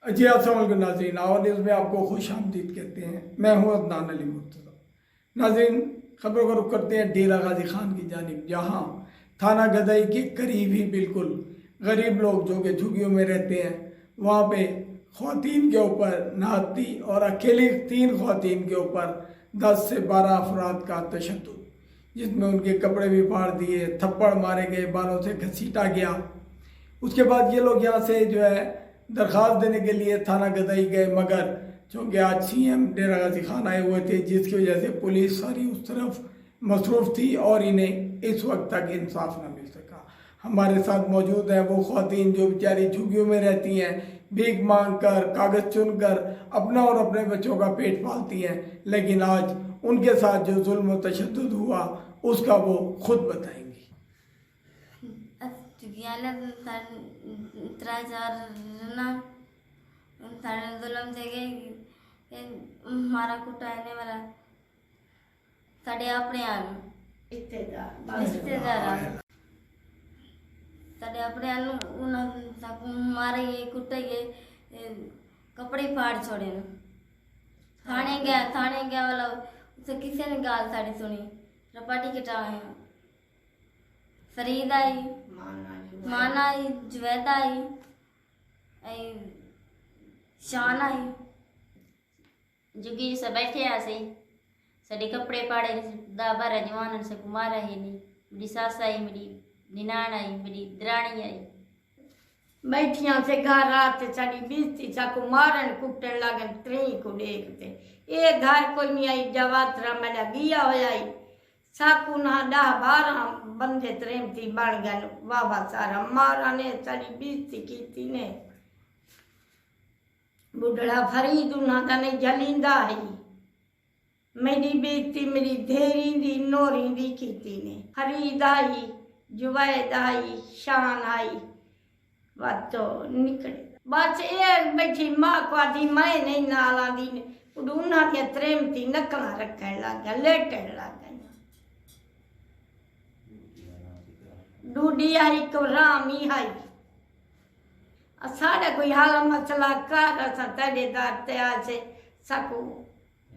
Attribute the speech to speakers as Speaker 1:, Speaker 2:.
Speaker 1: जी अस्सलाम वालेकुम नाज़रीन, आवाज़ न्यूज़ में आपको खुश आमदीद कहते हैं। मैं हूँ अदनान अली मुर्तज़ा। नाज़रीन, खबरों का रुख करते हैं डेरा गाजी खान की जानिब, जहाँ थाना गदई के करीब ही बिल्कुल गरीब लोग जो कि झुग्गियों में रहते हैं, वहाँ पे ख़वातीन के ऊपर नहाती और अकेली 3 ख़वातीन के ऊपर 10 से 12 अफराद का तशद्दुद, जिसमें उनके कपड़े भी फाड़ दिए, थप्पड़ मारे गए, बालों से घसीटा गया। उसके बाद ये लोग यहाँ से जो है दरख्वास्त देने के लिए थाना गदई गए, मगर चूँकि आज सीएम डेरा गाजी खान आए हुए थे, जिसकी वजह से पुलिस सारी उस तरफ मसरूफ़ थी और इन्हें इस वक्त तक इंसाफ न मिल सका। हमारे साथ मौजूद हैं वो ख़वातीन जो बेचारी झुग्गियों में रहती हैं, भीख मांग कर, कागज़ चुन कर अपना और अपने बच्चों का पेट पालती हैं, लेकिन आज उनके साथ जो जुल्म व तशद्दुद हुआ उसका वो खुद बताएंगी।
Speaker 2: मारा कुटा है वाला साढ़े अपने आन रिश्तेदार साढ़े अपने आन मारे ये कुटा ये कपड़े फाड़ छोड़े न थाने गया वाला उसे किसी ने गाल साड़ी सुनी रपाटी कटाए फरीद आई माना आई जुवैद आई शान आई
Speaker 3: जुगी से बैठे आसे सड़े कपड़े पाड़े दा बारह जवान से कुमार है नहीं मेरी सास आई मेरी निनान आई मेरी दरानी आई
Speaker 4: बैठिया से घर रात साड़ी बीसती चाकू मारन कुटन लगन त्री को देखते ये घर कोई नहीं आई जवातरा मेरा गिया हो आई साकू ना 10-12 बंदे त्रेमती बन गए वावा सारा मारा ने साड़ी बीसती की ने बुढ़ड़ा फरीद उन्होंने ने जलींदा है मेरी बेटी मेरी धेरी दी नोरी दी कीती ने फरीद आई जुवैद आई शान आई वातो निकले बस एक बैठी माँ को आदि मैं नहीं नाला दी ने उन्होंने त्रेमती नकला रखने लग गया लेटन लग गया डूडी आई को रामी आई साढ़े कोई हाल मसला कर तेरे दार ते आसे सकू